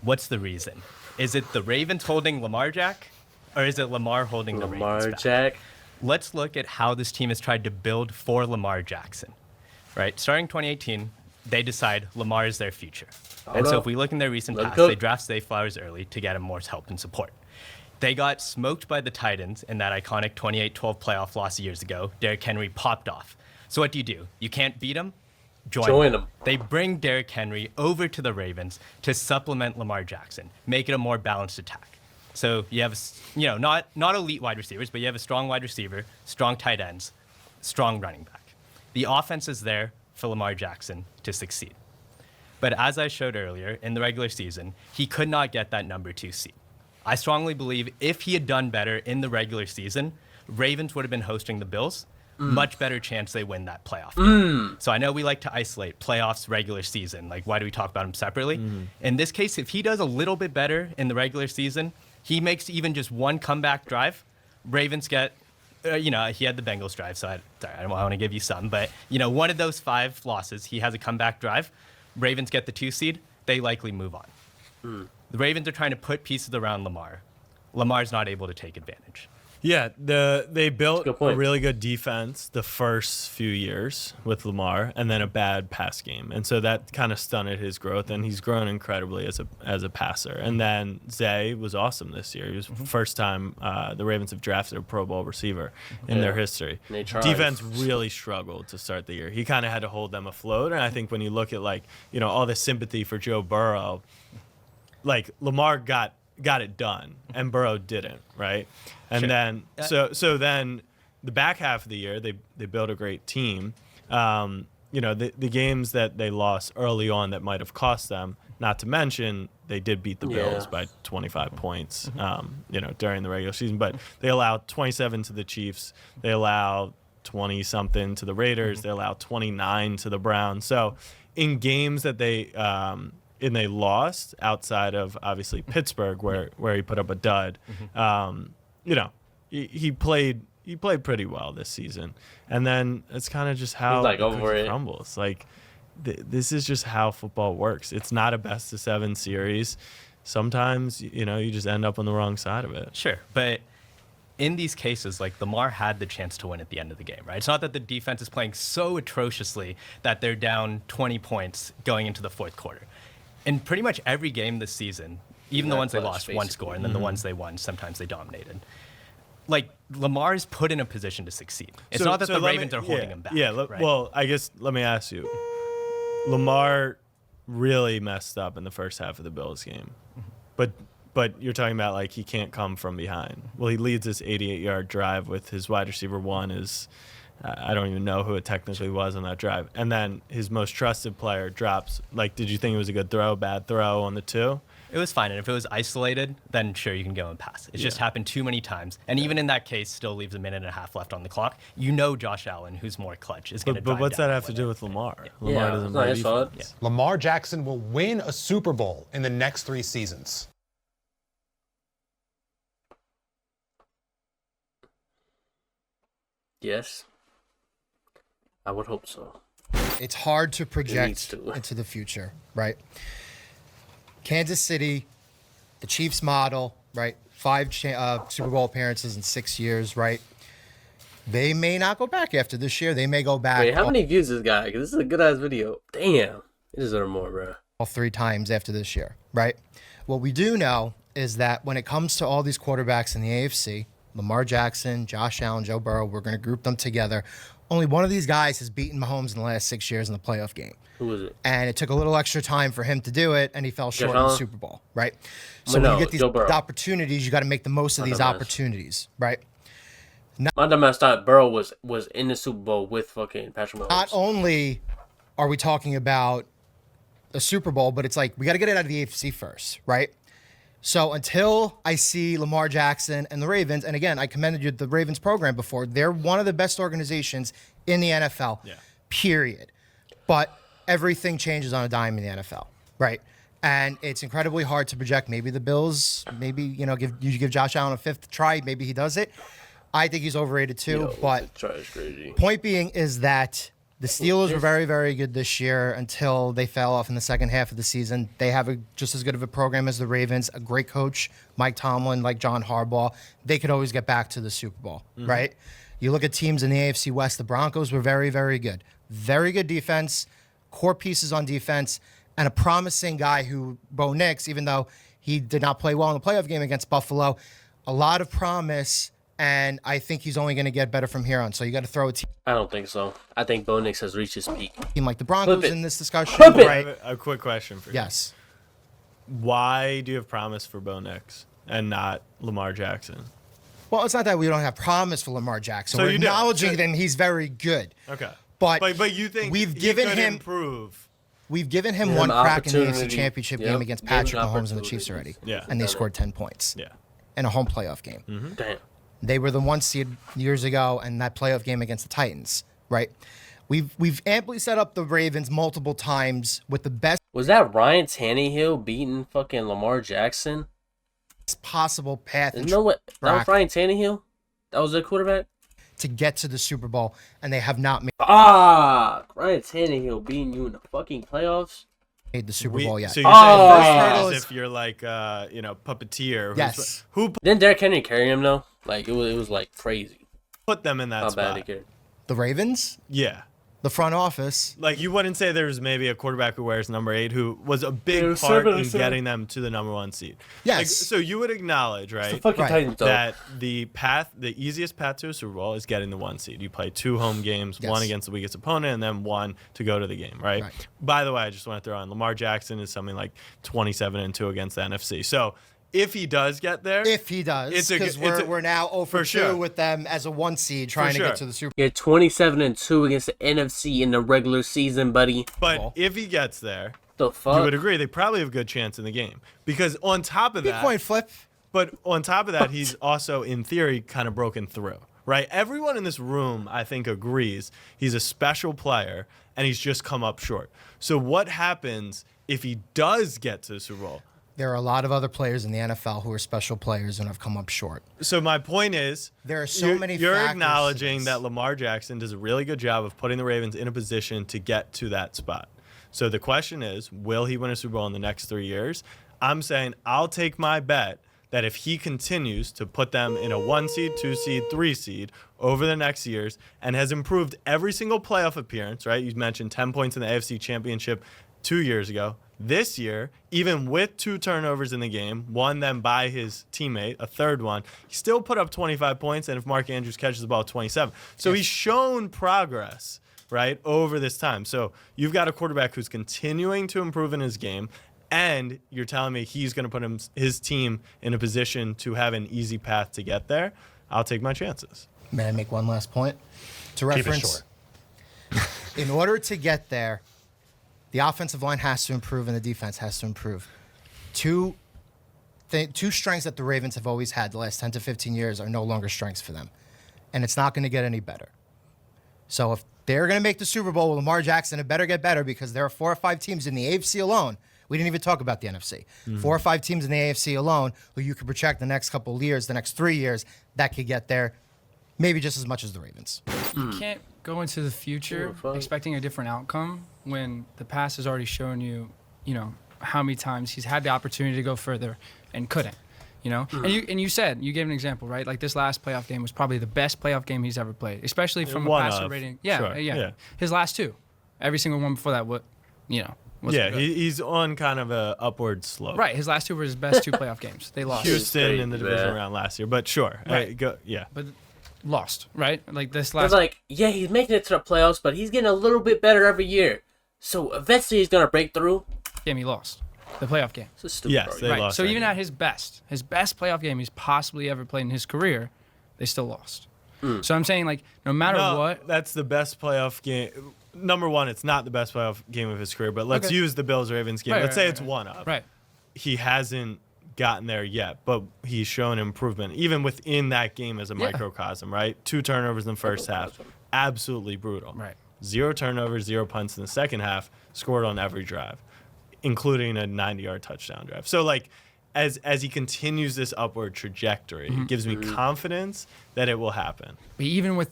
What's the reason? Is it the Ravens holding Lamar Jack, or is it Lamar holding the Ravens Lamar back? Jack. Let's look at how this team has tried to build for Lamar Jackson. Right? Starting 2018, they decide Lamar is their future. And so if we look in their recent past, they draft Zay Flowers early to get him more help and support. They got smoked by the Titans in that iconic 28-12 playoff loss years ago. Derrick Henry popped off. So what do? You can't beat him? Join them. They bring Derrick Henry over to the Ravens to supplement Lamar Jackson, make it a more balanced attack. So you have, not elite wide receivers, but you have a strong wide receiver, strong tight ends, strong running back. The offense is there for Lamar Jackson to succeed. But as I showed earlier, in the regular season, he could not get that number 2 seed. I strongly believe if he had done better in the regular season, Ravens would have been hosting the Bills. Much better chance they win that playoff game. So I know we like to isolate playoffs, regular season. Like, why do we talk about them separately? In this case, if he does a little bit better in the regular season, he makes even just one comeback drive, Ravens get, he had the Bengals drive, so I don't want to give you some, but, one of those 5 losses, he has a comeback drive, Ravens get the 2 seed, they likely move on. The Ravens are trying to put pieces around Lamar. Lamar's not able to take advantage. Yeah, they built a really good defense the first few years with Lamar, and then a bad pass game, and so that kind of stunted his growth. And he's grown incredibly as a passer. And then Zay was awesome this year. He was the first time the Ravens have drafted a Pro Bowl receiver in their history. Defense really struggled to start the year. He kind of had to hold them afloat. And I think when you look at all the sympathy for Joe Burrow, Lamar got it done and Burrow didn't, right? And then so then the back half of the year they built a great team. The games that they lost early on that might have cost them, not to mention they did beat the Bills by 25 points during the regular season, but they allowed 27 to the Chiefs, they allowed 20 something to the Raiders, they allowed 29 to the Browns. So in games that they lost outside of obviously Pittsburgh where he put up a dud. He played pretty well this season, and then it's kind of just how it crumbles. This is just how football works. It's not a best of 7 series. Sometimes you just end up on the wrong side of it. Sure, but in these cases, Lamar had the chance to win at the end of the game, right? It's not that the defense is playing so atrociously that they're down 20 points going into the fourth quarter. In pretty much every game this season, even the ones they lost, one score, and then the ones they won, sometimes they dominated. Lamar's put in a position to succeed. It's not that the Ravens are holding him back. Yeah, right? Well, I guess let me ask you. Lamar really messed up in the first half of the Bills game. But you're talking about he can't come from behind. Well, he leads this 88-yard drive with his wide receiver one is I don't even know who it technically was on that drive. And then his most trusted player drops. Did you think it was a good throw, bad throw on the 2? It was fine. And if it was isolated, then sure, you can go and pass. It's just happened too many times. And even in that case, still leaves a minute and a half left on the clock. Josh Allen, who's more clutch, is going to drive But what's down that have to do with Lamar? Lamar doesn't play defense. Lamar Jackson will win a Super Bowl in the next 3 seasons. Yes. I would hope so. It's hard to project into the future, right? Kansas City, the Chiefs model, right? 5 Super Bowl appearances in 6 years, right? They may not go back after this year. They may go back. Wait, how many views this guy? Because this is a good-ass video. Damn. He deserves more, bro. All 3 times after this year, right? What we do know is that when it comes to all these quarterbacks in the AFC, Lamar Jackson, Josh Allen, Joe Burrow, we're going to group them together. Only one of these guys has beaten Mahomes in the last 6 years in the playoff game. Who was it? And it took a little extra time for him to do it, and he fell short in the Super Bowl, right? So when you get these opportunities, you got to make the most of these opportunities, right? My dumbass thought Burrow was in the Super Bowl with fucking Patrick Mahomes. Not only are we talking about a Super Bowl, but it's like we got to get it out of the AFC first, right? So until I see Lamar Jackson and the Ravens, and again, I commended you the Ravens program before. They're one of the best organizations in the NFL, period. But everything changes on a dime in the NFL, right? And it's incredibly hard to project. Maybe the Bills, give Josh Allen a fifth try. Maybe he does it. I think he's overrated too. But crazy. Point being is that the Steelers were very, very good this year until they fell off in the second half of the season. They have just as good of a program as the Ravens, a great coach, Mike Tomlin, like John Harbaugh. They could always get back to the Super Bowl, right? You look at teams in the AFC West, the Broncos were very, very good. Very good defense, core pieces on defense, and a promising guy who, Bo Nix, even though he did not play well in the playoff game against Buffalo, a lot of promise. And I think he's only going to get better from here on. So you got to throw a team I don't think so. I think Bo Nix has reached his peak. like the Broncos in this discussion. Flip it. I have a quick question for you. Yes. Why do you have promise for Bo Nix and not Lamar Jackson? Well, it's not that we don't have promise for Lamar Jackson. So We're you do. acknowledging that he's very good. Okay. But you think we've he given could him improve? We've given him Give one him crack in the AFC opportunity. Championship Yep. game against Give him Patrick Mahomes and the opportunity. Chiefs already. Yeah. And they scored 10 points. Yeah. In a home playoff game. Damn. They were the 1 seed years ago in that playoff game against the Titans, right? We've amply set up the Ravens multiple times with the best Was that Ryan Tannehill beating fucking Lamar Jackson? possible path You know what? That was Ryan Tannehill? That was their quarterback? to get to the Super Bowl, and they have not made Ryan Tannehill beating you in the fucking playoffs? the Super Bowl yet. So you're saying first hurdle hurdle is- if you're like puppeteer. Yes. Who Didn't Derrick Henry carry him though? Like it was like crazy. put them in that How spot? bad he carried. The Ravens, Yeah. the front office. Like you wouldn't say there's maybe a quarterback who wears number 8 who was a big Yeah, part in 7. getting them to the number 1 seed. Yes. Like, so you would acknowledge, The right, fucking Right. Titans though. that the easiest path to a Super Bowl is getting the 1 seed. You play 2 home games, Yes. one against the weakest opponent, and then one to go to the game, right? Right. By the way, I just want to throw on Lamar Jackson is something like 27-2 against the NFC. So if he does get there, If he does, It's a because g- it's a- we're now 0 for for 2 sure. with them as a 1 seed trying to sure. get to the Super You're 27-2 against the NFC in the regular season, buddy. but if he gets there, The fuck? you would agree they probably have a good chance in the game because on top of Bowl. that, Coin flip. But on top of that, he's also, in theory, kind of broken through, right? Everyone in this room, I think, agrees he's a special player and he's just come up short. So what happens if he does get to the Super Bowl? There are a lot of other players in the NFL who are special players and have come up short. So my point is, There are so you're, many You're factors to acknowledging this. that Lamar Jackson does a really good job of putting the Ravens in a position to get to that spot. So the question is, will he win a Super Bowl in the next 3 years? I'm saying I'll take my bet that if he continues to put them in a 1 seed, 2 seed, 3 seed over the next years and has improved every single playoff appearance, right? You mentioned 10 points in the AFC Championship 2 years ago. This year, even with 2 turnovers in the game, one then by his teammate, a third one, he still put up 25 points, and if Mark Andrews catches the ball, 27. So he's shown progress, right, over this time. So you've got a quarterback who's continuing to improve in his game, and you're telling me he's going to put his team in a position to have an easy path to get there. I'll take my chances. May I make one last point? To Keep it reference, short. in order to get there, the offensive line has to improve and the defense has to improve. Two strengths that the Ravens have always had the last 10 to 15 years are no longer strengths for them. And it's not going to get any better. So if they're going to make the Super Bowl with Lamar Jackson, it better get better because there are 4 or 5 teams in the AFC alone. We didn't even talk about the NFC. 4 or 5 teams in the AFC alone who you could project the next couple of years, the next 3 years, that could get there maybe just as much as the Ravens. You can't go into the future expecting a different outcome when the past has already shown you, how many times he's had the opportunity to go further and couldn't. And you said, you gave an example, right? Like this last playoff game was probably the best playoff game he's ever played, especially from a One passer of. rating. Sure, Yeah. yeah. His last 2. Every single one before that, wasn't Yeah, good. he's on kind of a upward slope. Right, his last 2 were his best 2 playoff games. They lost. Houston in the Crazy, division man. round last year, but sure. Right. Yeah. But lost, right? Like this It's last. like, yeah, he's making it to the playoffs, but he's getting a little bit better every year. So eventually he's gonna break through. game he lost. The playoff game. It's a stupid Yes, argument. they Right. lost So that even game. at his best playoff game he's possibly ever played in his career, they still lost. So I'm saying, like, no matter what. That's the best playoff game. Number one, it's not the best playoff game of his career, but let's use the Bills-Ravens game. Let's say it's one of. Right. He hasn't gotten there yet, but he's shown improvement, even within that game as a microcosm, right? 2 turnovers in the first half. Absolutely brutal. Right. 0 turnovers, 0 punts in the second half, scored on every drive, including a 90-yard touchdown drive. So, like, as he continues this upward trajectory, it gives me confidence that it will happen. But even with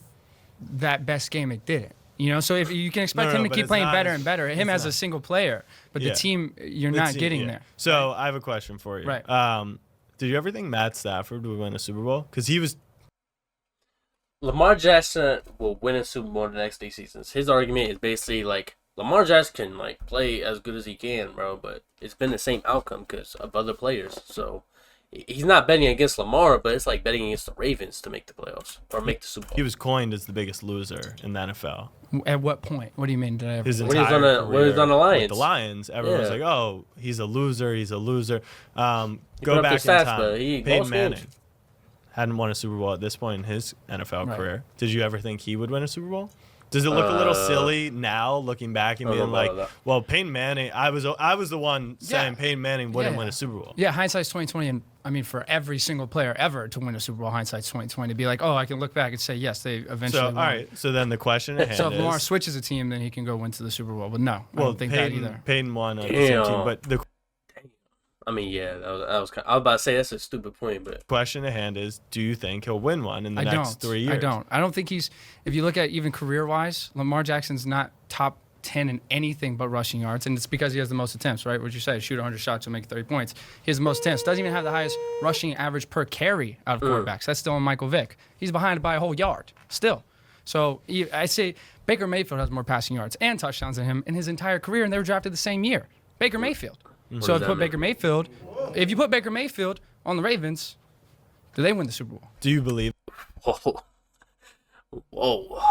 that best game, it didn't. You know, so if you can expect him to keep playing better and better, him as a single player, but the team, you're not getting there. So I have a question for you. Right. Did you ever think Matt Stafford would win a Super Bowl? Because he was. Lamar Jackson will win a Super Bowl in the next 3 seasons. His argument is basically like Lamar Jackson can like play as good as he can, bro, but it's been the same outcome because of other players. So he's not betting against Lamar, but it's like betting against the Ravens to make the playoffs or make the Super Bowl. He was coined as the biggest loser in the NFL. At what point? What do you mean? His when he was on the Lions. With the Lions, everyone was like, "Oh, he's a loser. He's a loser." Go put up back the in stats, time. but he Peyton lost Manning games. hadn't won a Super Bowl at this point in his NFL Right. career. Did you ever think he would win a Super Bowl? Does it look a little silly now, looking back and being like, "Well, Peyton Manning"? I was the one saying Peyton Manning wouldn't win a Super Bowl. Yeah, hindsight's 2020, and I mean, for every single player ever to win a Super Bowl, hindsight's 2020. To be like, oh, I can look back and say, yes, they eventually. So won. all right. So then the question at hand So if is, Lamar switches a team, then he can go win to the Super Bowl. But no, I don't think that either. Peyton won on the same team, but the I mean, yeah, I was about to say that's a stupid point, but question at hand is, do you think he'll win one in the next 3 years? I don't think he's. If you look at even career-wise, Lamar Jackson's not top 10 in anything but rushing yards, and it's because he has the most attempts, right? What you say, shoot 100 shots, you'll make 30 points. He has the most attempts. Doesn't even have the highest rushing average per carry out of quarterbacks. That's still on Michael Vick. He's behind by a whole yard still. So I say Baker Mayfield has more passing yards and touchdowns than him in his entire career, and they were drafted the same year. Baker Mayfield. So if you put Baker Mayfield on the Ravens, do they win the Super Bowl? Do you believe? Whoa.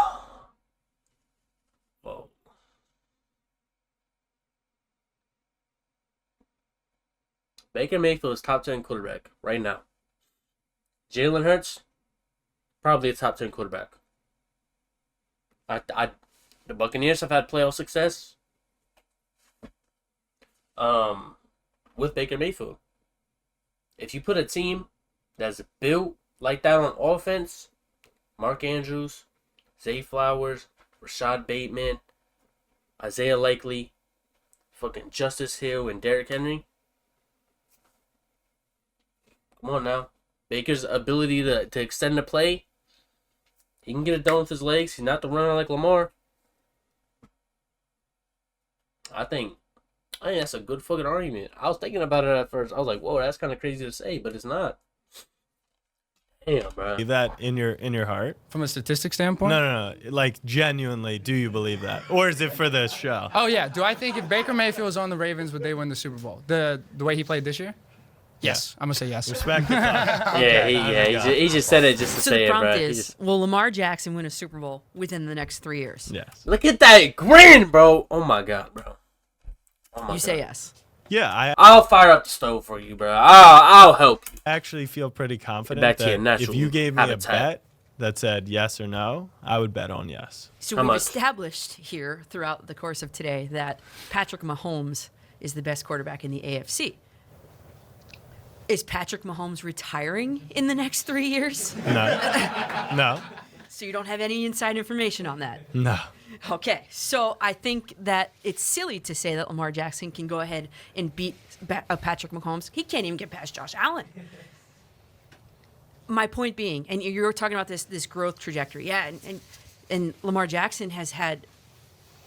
Baker Mayfield is top 10 quarterback right now. Jalen Hurts, probably a top 10 quarterback. The Buccaneers have had playoff success with Baker Mayfield. If you put a team that's built like that on offense, Mark Andrews, Zay Flowers, Rashad Bateman, Isaiah Likely, fucking Justice Hill, and Derrick Henry. Come on now. Baker's ability to extend the play, he can get it done with his legs. He's not the runner like Lamar. I think that's a good fucking argument. I was thinking about it at first. I was like, whoa, that's kind of crazy to say, but it's not. Damn, bro. Believe that in your heart? From a statistic standpoint? No. Like, genuinely, do you believe that? Or is it for this show? Oh, yeah. Do I think if Baker Mayfield was on the Ravens, would they win the Super Bowl? The way he played this year? Yes. I'm going to say yes. Respect the time. He just said it just to So say the it, bro. prompt is, will Lamar Jackson win a Super Bowl within the next 3 years? Yes. Look at that grin, bro. Oh, my God, bro. Oh, my You say yes. Yeah, I'll fire up the stove for you, bro. I'll help you. I actually feel pretty confident back to your that natural if you gave me habitat. a bet that said yes or no, I would bet on yes. So How we've much? established here throughout the course of today that Patrick Mahomes is the best quarterback in the AFC. Is Patrick Mahomes retiring in the next 3 years? No. So you don't have any inside information on that? No. Okay, so I think that it's silly to say that Lamar Jackson can go ahead and beat Patrick Mahomes. He can't even get past Josh Allen. My point being, and you were talking about this growth trajectory, yeah, and Lamar Jackson has had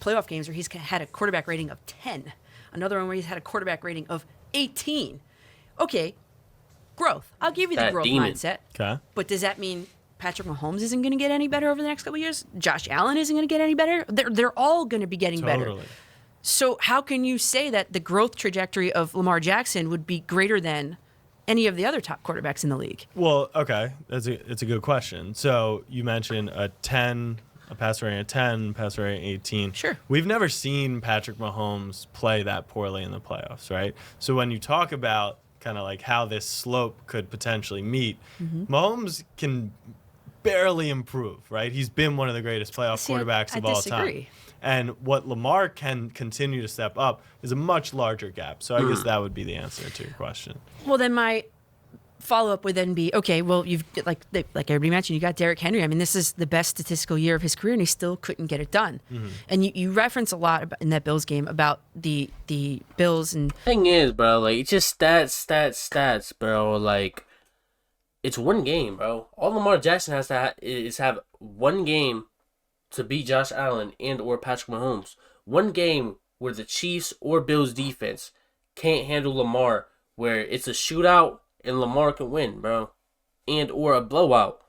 playoff games where he's had a quarterback rating of 10, another one where he's had a quarterback rating of 18. Okay, growth. I'll give you the That growth demon. mindset. Okay. But does that mean Patrick Mahomes isn't going to get any better over the next couple of years? Josh Allen isn't going to get any better? They're all going to be getting better. Totally. So how can you say that the growth trajectory of Lamar Jackson would be greater than any of the other top quarterbacks in the league? Well, okay, it's a good question. So you mentioned a passer rating of 10, passer rating 18. Sure. We've never seen Patrick Mahomes play that poorly in the playoffs, right? So when you talk about kind of like how this slope could potentially meet, Mahomes can barely improve, right? He's been one of the greatest playoff quarterbacks of all time. And what Lamar can continue to step up is a much larger gap. So I guess that would be the answer to your question. Well, then my follow-up would then be, okay, well, you've like everybody mentioned, you got Derrick Henry. I mean, this is the best statistical year of his career, and he still couldn't get it done. And you reference a lot in that Bills game about the Bills. And thing is, bro, like, it's just stats, bro. Like, it's one game, bro. All Lamar Jackson has to is have one game to beat Josh Allen and or Patrick Mahomes. One game where the Chiefs or Bills defense can't handle Lamar, where it's a shootout and Lamar can win, bro. And or a blowout,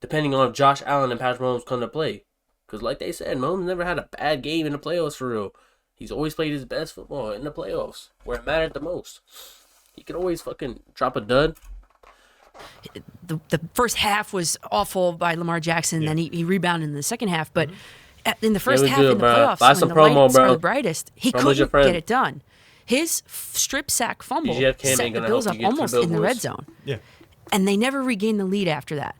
depending on if Josh Allen and Patrick Mahomes come to play. Because like they said, Mahomes never had a bad game in the playoffs for real. He's always played his best football in the playoffs, where it mattered the most. He could always fucking drop a dud. The first half was awful by Lamar Jackson, and then he rebounded in the second half. But in the first half in the playoffs, when the lights are the brightest, he couldn't get it done. His strip sack fumble set the Bills up almost in the red zone. Yeah. And they never regained the lead after that.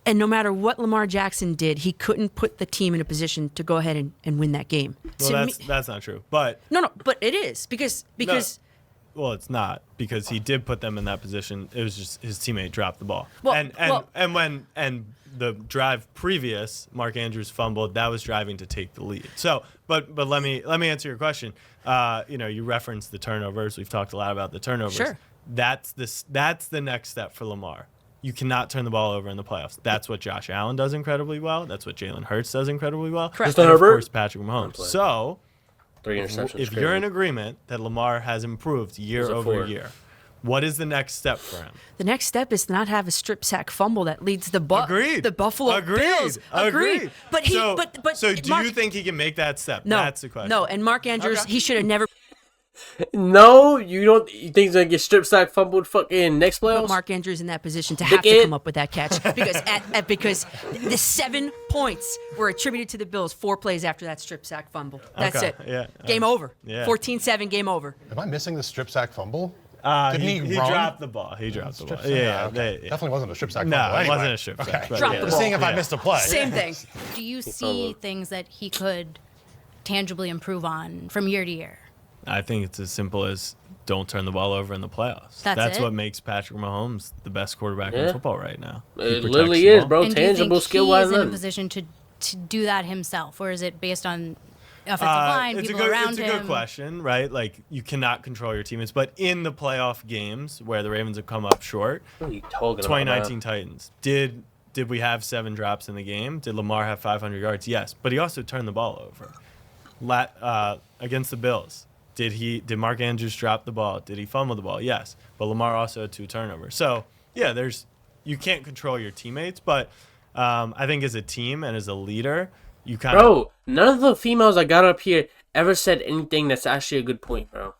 And no matter what Lamar Jackson did, he couldn't put the team in a position to go ahead and win that game. Well, that's not true. But no, but it is because. Well, it's not, because he did put them in that position. It was just his teammate dropped the ball. And the drive previous, Mark Andrews fumbled. That was driving to take the lead. So, but let me answer your question. You referenced the turnovers. We've talked a lot about the turnovers. Sure. That's the next step for Lamar. You cannot turn the ball over in the playoffs. That's what Josh Allen does incredibly well. That's what Jalen Hurts does incredibly well. Correct. And of course, Patrick Mahomes. So, 3 interceptions. If you're in agreement that Lamar has improved year over year, what is the next step for him? The next step is to not have a strip sack fumble that leads the Buffalo Bills. Agreed. But so do you think he can make that step? No. That's the question. No, and Mark Andrews, he should have never. No, you don't. You think he's gonna get strip sack fumbled fucking next playoffs? Put Mark Andrews in that position to have to come up with that catch because the 7 points were attributed to the Bills 4 plays after that strip sack fumble. That's it. Yeah. Game over. Yeah. 14-7. Game over. Am I missing the strip sack fumble? Didn't he dropped the ball. He dropped the ball. Yeah, definitely wasn't a strip sack. No, fumble it anyway. wasn't a strip sack. Okay. Drop the ball. Just seeing if I missed a play. Same thing. Do you see things that he could tangibly improve on from year to year? I think it's as simple as don't turn the ball over in the playoffs. That's what makes Patrick Mahomes the best quarterback in football right now. It literally is, bro. And tangible skill wise. He's in a position to do that himself, or is it based on offensive line, people around him? It's a good question, right? Like, you cannot control your teammates, but in the playoff games where the Ravens have come up short, what are you talking 2019 Titans, did we have 7 drops in the game? Did Lamar have 500 yards? Yes, but he also turned the ball over. Against the Bills, did Mark Andrews drop the ball? Did he fumble the ball? Yes, but Lamar also had 2 turnovers. So yeah, you can't control your teammates, but I think as a team and as a leader, you kind of. Bro, none of the females I got up here ever said anything that's actually a good point, bro.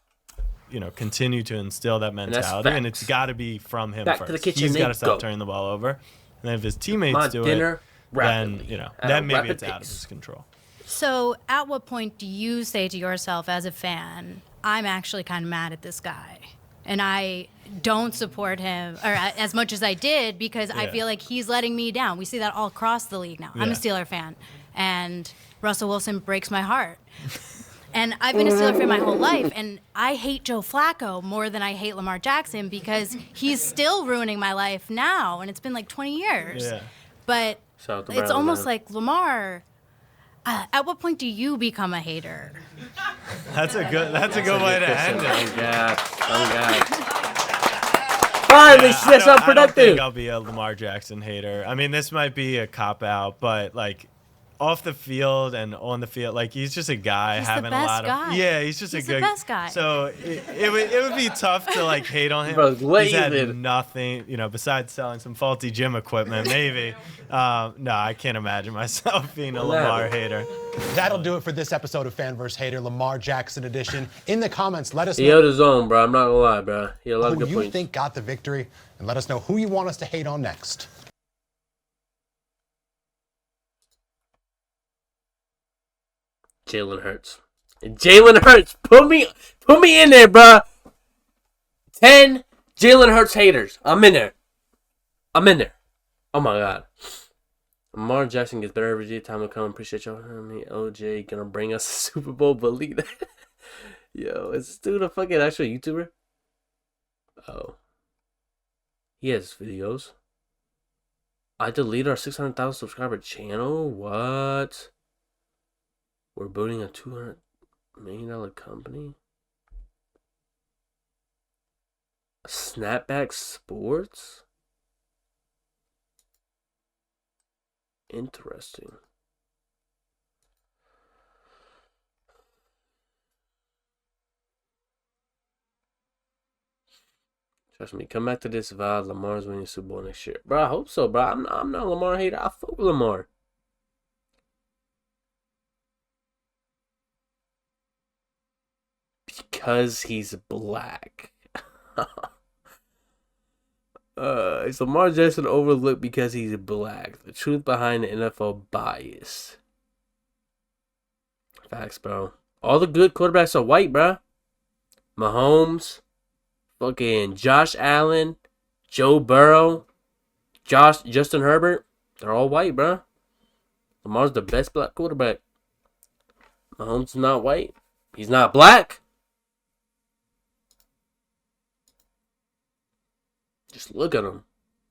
Continue to instill that mentality, and it's got to be from him Back first. to the kitchen. He's got to stop turning the ball over, and then if his teammates do it, then maybe it's out of his control. So, at what point do you say to yourself as a fan, I'm actually kind of mad at this guy, and I don't support him or as much as I did because I feel like he's letting me down? We see that all across the league now. I'm a Steeler fan, and Russell Wilson breaks my heart. And I've been a Steeler fan my whole life, and I hate Joe Flacco more than I hate Lamar Jackson because he's still ruining my life now, and it's been like 20 years. Yeah. But it's almost like Lamar. At what point do you become a hater? That's a good way to end it. Oh God. Finally, that's unproductive. I don't think I'll be a Lamar Jackson hater. I mean, this might be a cop out, but like off the field and on the field, like he's just a guy he's having the best a lot of guy. yeah. He's just he's a good the best guy. So it would be tough to like hate on him. Bro, he's had nothing, besides selling some faulty gym equipment, maybe. No, I can't imagine myself being a Lamar hater. That'll do it for this episode of Fan vs. Hater, Lamar Jackson edition. In the comments, let us know. He held his own, bro. I'm not gonna lie, bro. He had a lot of good who points. you think got the victory, and let us know who you want us to hate on next. Jalen Hurts. Put me in there, bro. 10 Jalen Hurts haters. I'm in there. Oh my God. Lamar Jackson gets better every day. Time will come. Appreciate y'all. I mean, OJ gonna bring us a Super Bowl. Believe that. Yo, is this dude a fucking actual YouTuber? Oh. He has videos. I deleted our 600,000 subscriber channel? What? We're building a $200 million company? Snapback Sports? Interesting. Trust me, come back to this vibe. Lamar's winning Super Bowl next year. Bro, I hope so, bro. I'm not a Lamar hater. I fuck with Lamar. Because he's black. Is Lamar Jackson overlooked because he's black? The truth behind the NFL bias. Facts, bro. All the good quarterbacks are white, bro. Mahomes, fucking Josh Allen, Joe Burrow, Justin Herbert. They're all white, bro. Lamar's the best black quarterback. Mahomes is not white. He's not black. Just look at him.